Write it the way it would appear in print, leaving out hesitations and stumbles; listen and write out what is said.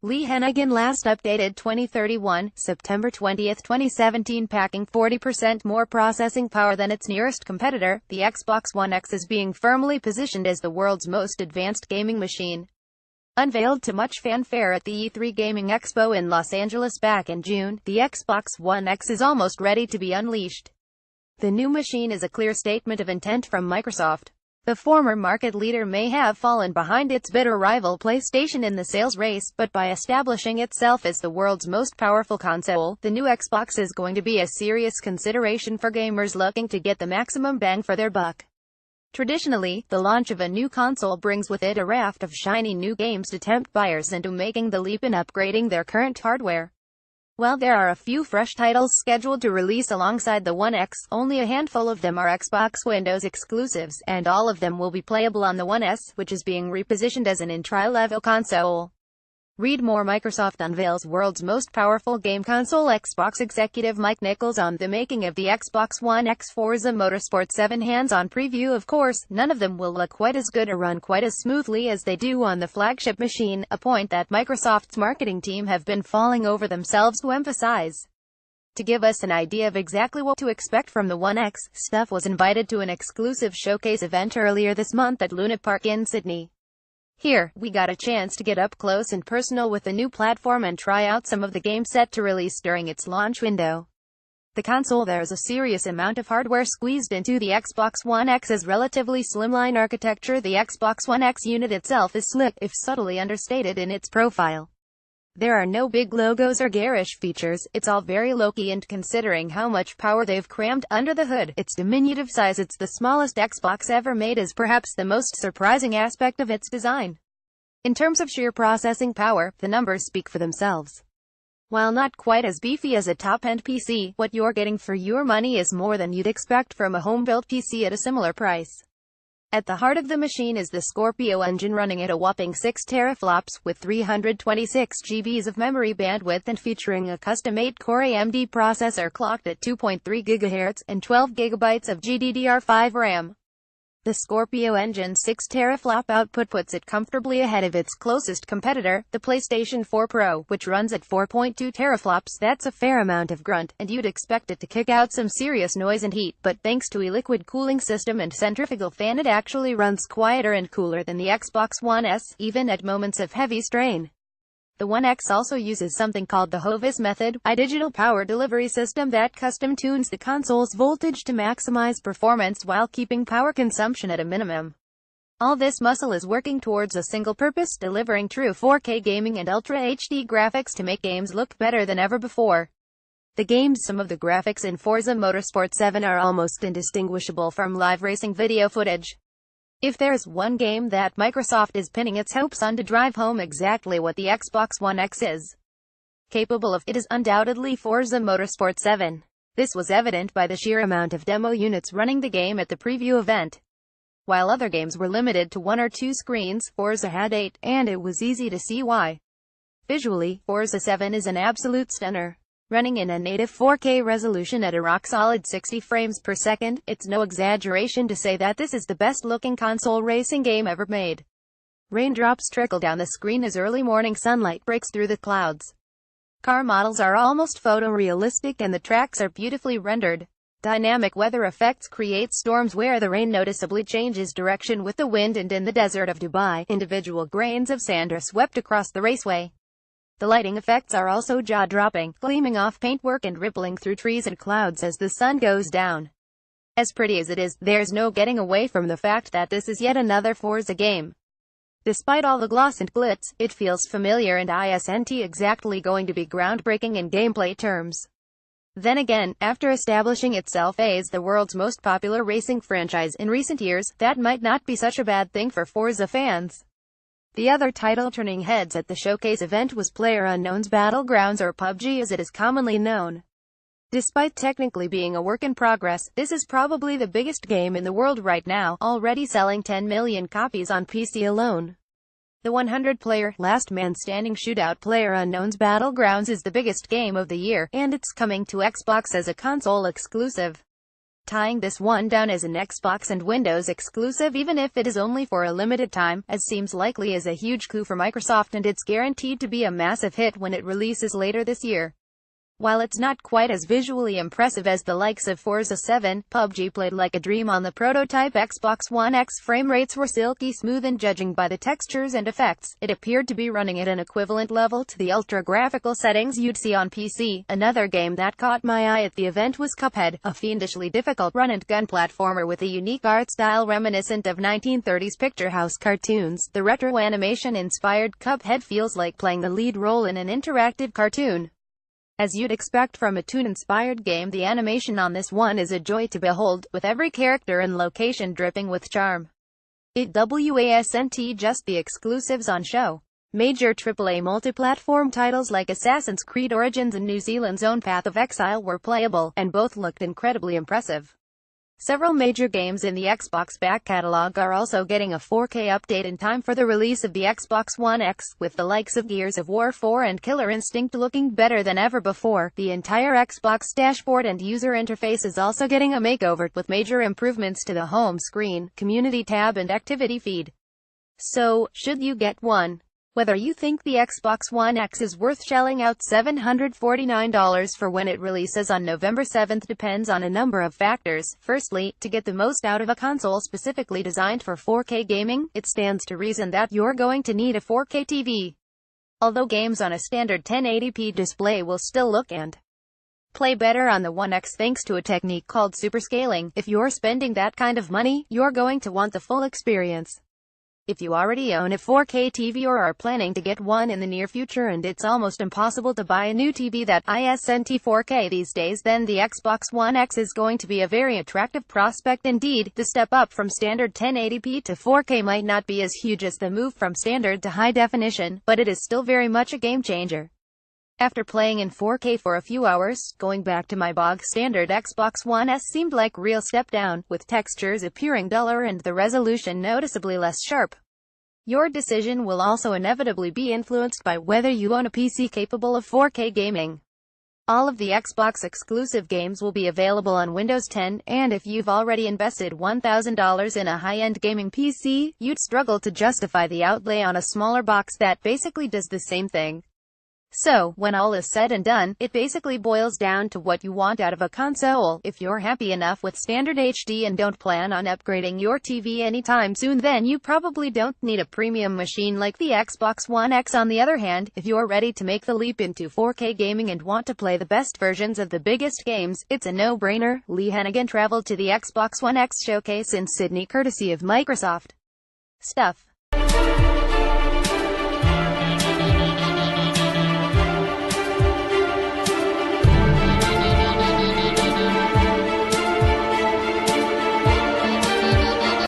HENAGHAN Last updated 2031, September 20, 2017, packing 40% more processing power than its nearest competitor. The Xbox One X is being firmly positioned as the world's most advanced gaming machine. Unveiled to much fanfare at the E3 Gaming Expo in Los Angeles back in June, the Xbox One X is almost ready to be unleashed. The new machine is a clear statement of intent from Microsoft. The former market leader may have fallen behind its bitter rival PlayStation in the sales race, but by establishing itself as the world's most powerful console, the new Xbox is going to be a serious consideration for gamers looking to get the maximum bang for their buck. Traditionally, the launch of a new console brings with it a raft of shiny new games to tempt buyers into making the leap in upgrading their current hardware. While there are a few fresh titles scheduled to release alongside the One X, only a handful of them are Xbox Windows exclusives, and all of them will be playable on the One S, which is being repositioned as an entry-level console. Read more. Microsoft unveils world's most powerful game console. Xbox executive Mike Nichols on the making of the Xbox One X. Forza Motorsport 7 hands-on preview. Of course, none of them will look quite as good or run quite as smoothly as they do on the flagship machine, a point that Microsoft's marketing team have been falling over themselves to emphasize. To give us an idea of exactly what to expect from the One X, Steph was invited to an exclusive showcase event earlier this month at Luna Park in Sydney. Here, we got a chance to get up close and personal with the new platform and try out some of the games set to release during its launch window. The console, there's a serious amount of hardware squeezed into the Xbox One X's relatively slimline architecture. The Xbox One X unit itself is slick, if subtly understated in its profile. There are no big logos or garish features, it's all very low-key, and considering how much power they've crammed under the hood, its diminutive size, it's the smallest Xbox ever made, is perhaps the most surprising aspect of its design. In terms of sheer processing power, the numbers speak for themselves. While not quite as beefy as a top-end PC, what you're getting for your money is more than you'd expect from a home-built PC at a similar price. At the heart of the machine is the Scorpio engine running at a whopping 6 teraflops, with 326 GB of memory bandwidth and featuring a custom 8-core AMD processor clocked at 2.3 GHz and 12 GB of GDDR5 RAM. The Scorpio engine's 6 teraflop output puts it comfortably ahead of its closest competitor, the PlayStation 4 Pro, which runs at 4.2 teraflops. That's a fair amount of grunt, and you'd expect it to kick out some serious noise and heat, but thanks to a liquid cooling system and centrifugal fan, it actually runs quieter and cooler than the Xbox One S, even at moments of heavy strain. The One X also uses something called the Hovis method, a digital power delivery system that custom tunes the console's voltage to maximize performance while keeping power consumption at a minimum. All this muscle is working towards a single purpose: delivering true 4K gaming and Ultra HD graphics to make games look better than ever before. Some of the graphics in Forza Motorsport 7 are almost indistinguishable from live racing video footage. If there's one game that Microsoft is pinning its hopes on to drive home exactly what the Xbox One X is capable of, it is undoubtedly Forza Motorsport 7. This was evident by the sheer amount of demo units running the game at the preview event. While other games were limited to 1 or 2 screens, Forza had 8, and it was easy to see why. Visually, Forza 7 is an absolute stunner. Running in a native 4K resolution at a rock-solid 60 frames per second, it's no exaggeration to say that this is the best-looking console racing game ever made. Raindrops trickle down the screen as early morning sunlight breaks through the clouds. Car models are almost photorealistic and the tracks are beautifully rendered. Dynamic weather effects create storms where the rain noticeably changes direction with the wind, and in the desert of Dubai, individual grains of sand are swept across the raceway. The lighting effects are also jaw-dropping, gleaming off paintwork and rippling through trees and clouds as the sun goes down. As pretty as it is, there's no getting away from the fact that this is yet another Forza game. Despite all the gloss and glitz, it feels familiar and isn't exactly going to be groundbreaking in gameplay terms. Then again, after establishing itself as the world's most popular racing franchise in recent years, that might not be such a bad thing for Forza fans. The other title turning heads at the showcase event was PlayerUnknown's Battlegrounds, or PUBG as it is commonly known. Despite technically being a work in progress, this is probably the biggest game in the world right now, already selling 10 million copies on PC alone. The 100-player, last-man-standing shootout PlayerUnknown's Battlegrounds is the biggest game of the year, and it's coming to Xbox as a console exclusive. tying this one down as an Xbox and Windows exclusive even if it is only for a limited time, as seems likely is a huge coup for Microsoft, and it's guaranteed to be a massive hit when it releases later this year. While it's not quite as visually impressive as the likes of Forza 7, PUBG played like a dream on the prototype Xbox One X. Frame rates were silky smooth, and judging by the textures and effects, it appeared to be running at an equivalent level to the ultra-graphical settings you'd see on PC. Another game that caught my eye at the event was Cuphead, a fiendishly difficult run-and-gun platformer with a unique art style reminiscent of 1930s picture house cartoons. The retro animation-inspired Cuphead feels like playing the lead role in an interactive cartoon. As you'd expect from a toon-inspired game, the animation on this one is a joy to behold, with every character and location dripping with charm. It wasn't just the exclusives on show. Major AAA multi-platform titles like Assassin's Creed Origins and New Zealand's own Path of Exile were playable, and both looked incredibly impressive. Several major games in the Xbox back catalog are also getting a 4K update in time for the release of the Xbox One X, with the likes of Gears of War 4 and Killer Instinct looking better than ever before. The entire Xbox dashboard and user interface is also getting a makeover, with major improvements to the home screen, community tab and activity feed. So, should you get one? Whether you think the Xbox One X is worth shelling out $749 for when it releases on November 7th depends on a number of factors. Firstly, to get the most out of a console specifically designed for 4K gaming, it stands to reason that you're going to need a 4K TV. Although games on a standard 1080p display will still look and play better on the One X thanks to a technique called superscaling. If you're spending that kind of money, you're going to want the full experience. If you already own a 4K TV or are planning to get one in the near future and it's almost impossible to buy a new TV that isn't 4K these days, then the Xbox One X is going to be a very attractive prospect indeed. The step up from standard 1080p to 4K might not be as huge as the move from standard to high definition, but it is still very much a game changer. After playing in 4K for a few hours, going back to my bog standard Xbox One S seemed like real step down, with textures appearing duller and the resolution noticeably less sharp. Your decision will also inevitably be influenced by whether you own a PC capable of 4K gaming. All of the Xbox exclusive games will be available on Windows 10, and if you've already invested $1,000 in a high-end gaming PC, you'd struggle to justify the outlay on a smaller box that basically does the same thing. So, when all is said and done, it basically boils down to what you want out of a console. If you're happy enough with standard HD and don't plan on upgrading your TV anytime soon, then you probably don't need a premium machine like the Xbox One X. On the other hand, if you're ready to make the leap into 4K gaming and want to play the best versions of the biggest games, it's a no-brainer. Lee Henaghan traveled to the Xbox One X showcase in Sydney courtesy of Microsoft. Stuff.